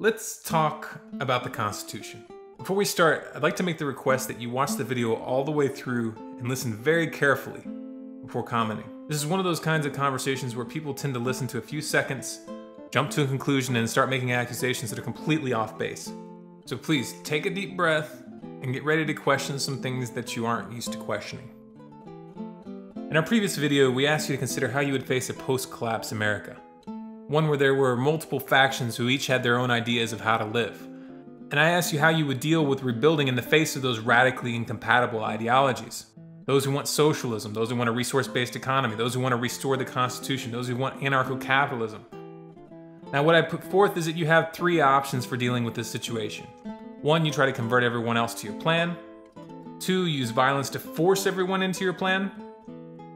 Let's talk about the Constitution. Before we start, I'd like to make the request that you watch the video all the way through and listen very carefully before commenting. This is one of those kinds of conversations where people tend to listen to a few seconds, jump to a conclusion, and start making accusations that are completely off base. So please, take a deep breath and get ready to question some things that you aren't used to questioning. In our previous video, we asked you to consider how you would face a post-collapse America. One where there were multiple factions who each had their own ideas of how to live. And I asked you how you would deal with rebuilding in the face of those radically incompatible ideologies. Those who want socialism, those who want a resource-based economy, those who want to restore the Constitution, those who want anarcho-capitalism. Now what I put forth is that you have three options for dealing with this situation. One, you try to convert everyone else to your plan. Two, use violence to force everyone into your plan.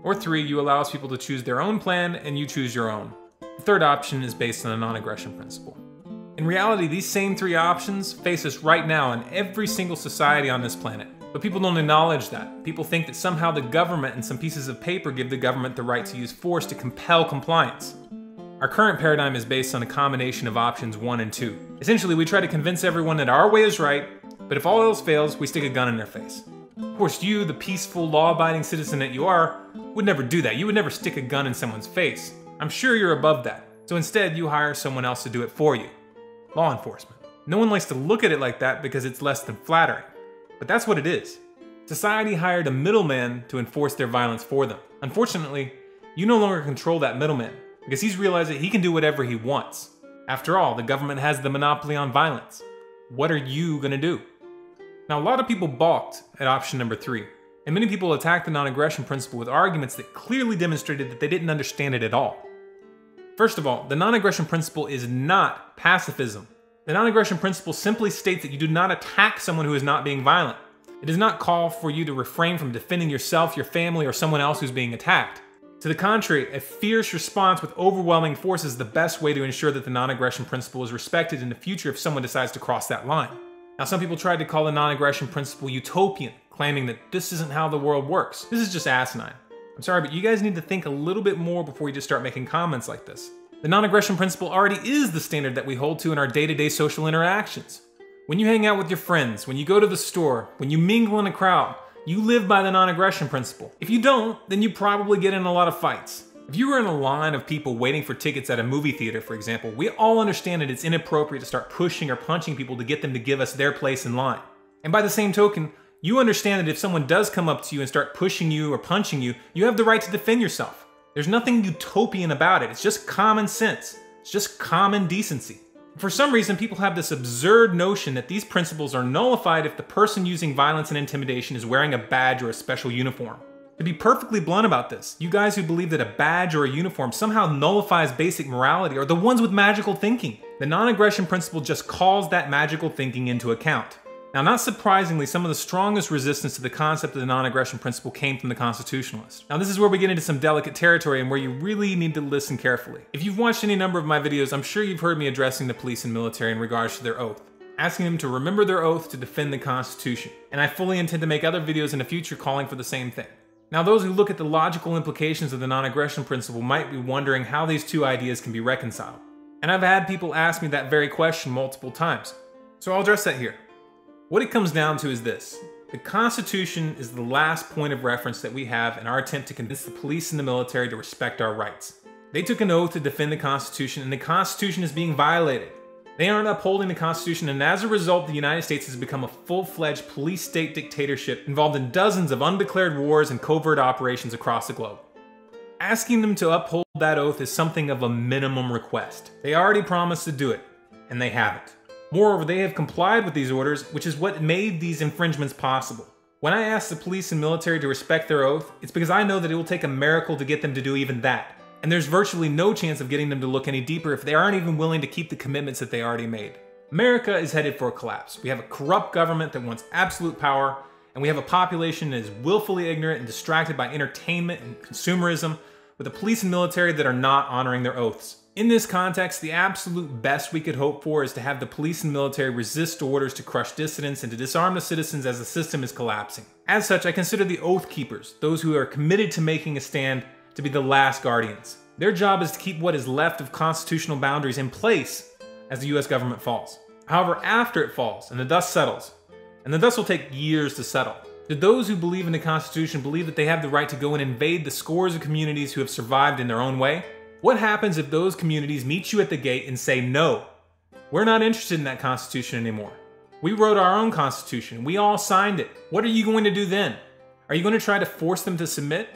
Or three, you allow people to choose their own plan and you choose your own. The third option is based on the non-aggression principle. In reality, these same three options face us right now in every single society on this planet. But people don't acknowledge that. People think that somehow the government and some pieces of paper give the government the right to use force to compel compliance. Our current paradigm is based on a combination of options 1 and 2. Essentially, we try to convince everyone that our way is right, but if all else fails, we stick a gun in their face. Of course, you, the peaceful, law-abiding citizen that you are, would never do that. You would never stick a gun in someone's face. I'm sure you're above that. So instead, you hire someone else to do it for you. Law enforcement. No one likes to look at it like that because it's less than flattering. But that's what it is. Society hired a middleman to enforce their violence for them. Unfortunately, you no longer control that middleman because he's realized that he can do whatever he wants. After all, the government has the monopoly on violence. What are you gonna do? Now, a lot of people balked at option number 3, and many people attacked the non-aggression principle with arguments that clearly demonstrated that they didn't understand it at all. First of all, the non-aggression principle is not pacifism. The non-aggression principle simply states that you do not attack someone who is not being violent. It does not call for you to refrain from defending yourself, your family, or someone else who's being attacked. To the contrary, a fierce response with overwhelming force is the best way to ensure that the non-aggression principle is respected in the future if someone decides to cross that line. Now, some people tried to call the non-aggression principle utopian, claiming that this isn't how the world works. This is just asinine. I'm sorry, but you guys need to think a little bit more before you just start making comments like this. The non-aggression principle already is the standard that we hold to in our day-to-day social interactions. When you hang out with your friends, when you go to the store, when you mingle in a crowd, you live by the non-aggression principle. If you don't, then you probably get in a lot of fights. If you were in a line of people waiting for tickets at a movie theater, for example, we all understand that it's inappropriate to start pushing or punching people to get them to give us their place in line. And by the same token, you understand that if someone does come up to you and start pushing you or punching you, you have the right to defend yourself. There's nothing utopian about it. It's just common sense. It's just common decency. For some reason, people have this absurd notion that these principles are nullified if the person using violence and intimidation is wearing a badge or a special uniform. To be perfectly blunt about this, you guys who believe that a badge or a uniform somehow nullifies basic morality are the ones with magical thinking. The non-aggression principle just calls that magical thinking into account. Now, not surprisingly, some of the strongest resistance to the concept of the non-aggression principle came from the constitutionalists. Now, this is where we get into some delicate territory and where you really need to listen carefully. If you've watched any number of my videos, I'm sure you've heard me addressing the police and military in regards to their oath, asking them to remember their oath to defend the Constitution. And I fully intend to make other videos in the future calling for the same thing. Now, those who look at the logical implications of the non-aggression principle might be wondering how these two ideas can be reconciled. And I've had people ask me that very question multiple times. So I'll address that here. What it comes down to is this. The Constitution is the last point of reference that we have in our attempt to convince the police and the military to respect our rights. They took an oath to defend the Constitution, and the Constitution is being violated. They aren't upholding the Constitution, and as a result, the United States has become a full-fledged police state dictatorship involved in dozens of undeclared wars and covert operations across the globe. Asking them to uphold that oath is something of a minimum request. They already promised to do it, and they haven't. Moreover, they have complied with these orders, which is what made these infringements possible. When I ask the police and military to respect their oath, it's because I know that it will take a miracle to get them to do even that. And there's virtually no chance of getting them to look any deeper if they aren't even willing to keep the commitments that they already made. America is headed for a collapse. We have a corrupt government that wants absolute power, and we have a population that is willfully ignorant and distracted by entertainment and consumerism, with a police and military that are not honoring their oaths. In this context, the absolute best we could hope for is to have the police and military resist orders to crush dissidents and to disarm the citizens as the system is collapsing. As such, I consider the Oath Keepers, those who are committed to making a stand, to be the last guardians. Their job is to keep what is left of constitutional boundaries in place as the US government falls. However, after it falls and the dust settles, and the dust will take years to settle, do those who believe in the Constitution believe that they have the right to go and invade the scores of communities who have survived in their own way? What happens if those communities meet you at the gate and say, no, we're not interested in that Constitution anymore. We wrote our own Constitution. We all signed it. What are you going to do then? Are you going to try to force them to submit?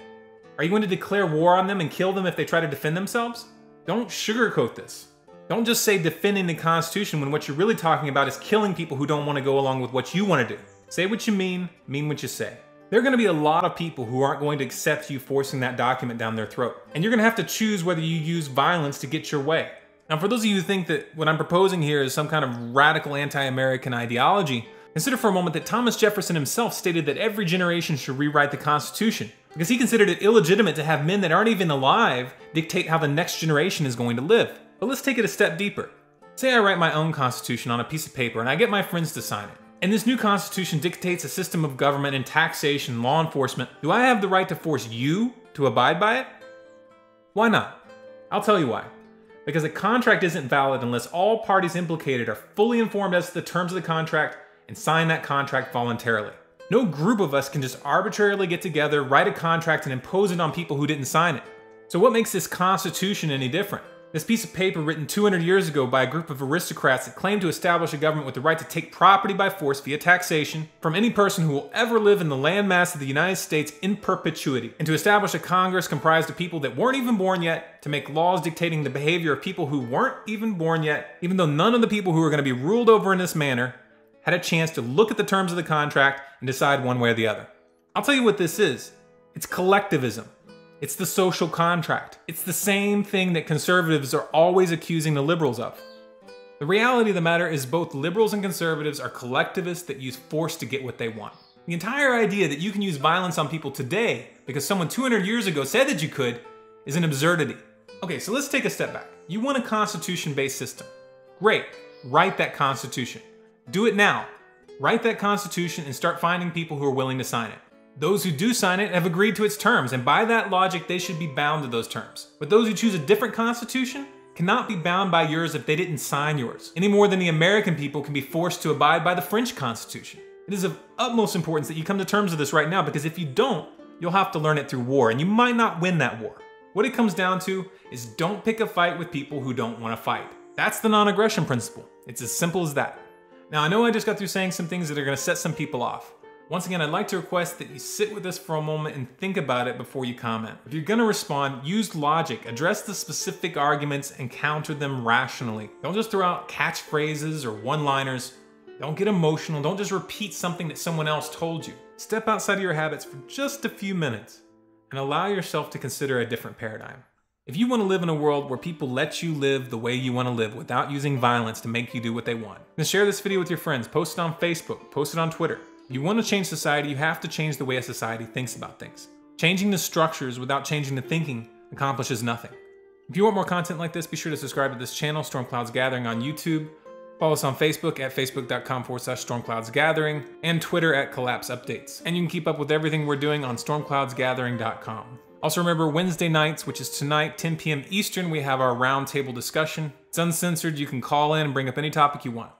Are you going to declare war on them and kill them if they try to defend themselves? Don't sugarcoat this. Don't just say defending the Constitution when what you're really talking about is killing people who don't want to go along with what you want to do. Say what you mean what you say. There are going to be a lot of people who aren't going to accept you forcing that document down their throat. And you're going to have to choose whether you use violence to get your way. Now, for those of you who think that what I'm proposing here is some kind of radical anti-American ideology, consider for a moment that Thomas Jefferson himself stated that every generation should rewrite the Constitution, because he considered it illegitimate to have men that aren't even alive dictate how the next generation is going to live. But let's take it a step deeper. Say I write my own Constitution on a piece of paper and I get my friends to sign it. And this new Constitution dictates a system of government and taxation and law enforcement. Do I have the right to force you to abide by it? Why not? I'll tell you why. Because a contract isn't valid unless all parties implicated are fully informed as to the terms of the contract and sign that contract voluntarily. No group of us can just arbitrarily get together, write a contract, and impose it on people who didn't sign it. So what makes this Constitution any different? This piece of paper written 200 years ago by a group of aristocrats that claimed to establish a government with the right to take property by force via taxation from any person who will ever live in the landmass of the United States in perpetuity, and to establish a Congress comprised of people that weren't even born yet, to make laws dictating the behavior of people who weren't even born yet, even though none of the people who were going to be ruled over in this manner had a chance to look at the terms of the contract and decide one way or the other. I'll tell you what this is. It's collectivism. It's the social contract. It's the same thing that conservatives are always accusing the liberals of. The reality of the matter is both liberals and conservatives are collectivists that use force to get what they want. The entire idea that you can use violence on people today because someone 200 years ago said that you could is an absurdity. Okay, so let's take a step back. You want a constitution-based system. Great, write that constitution. Do it now. Write that constitution and start finding people who are willing to sign it. Those who do sign it have agreed to its terms, and by that logic, they should be bound to those terms. But those who choose a different constitution cannot be bound by yours if they didn't sign yours, any more than the American people can be forced to abide by the French Constitution. It is of utmost importance that you come to terms with this right now, because if you don't, you'll have to learn it through war, and you might not win that war. What it comes down to is don't pick a fight with people who don't want to fight. That's the non-aggression principle. It's as simple as that. Now, I know I just got through saying some things that are going to set some people off. Once again, I'd like to request that you sit with this for a moment and think about it before you comment. If you're going to respond, use logic, address the specific arguments, and counter them rationally. Don't just throw out catchphrases or one-liners. Don't get emotional. Don't just repeat something that someone else told you. Step outside of your habits for just a few minutes and allow yourself to consider a different paradigm. If you want to live in a world where people let you live the way you want to live without using violence to make you do what they want, then share this video with your friends, post it on Facebook, post it on Twitter. If you want to change society, you have to change the way a society thinks about things. Changing the structures without changing the thinking accomplishes nothing. If you want more content like this, be sure to subscribe to this channel, Storm Clouds Gathering on YouTube. Follow us on Facebook at facebook.com/StormCloudsGathering and Twitter at Collapse Updates. And you can keep up with everything we're doing on StormCloudsGathering.com. Also remember, Wednesday nights, which is tonight, 10 p.m. Eastern, we have our roundtable discussion. It's uncensored, you can call in and bring up any topic you want.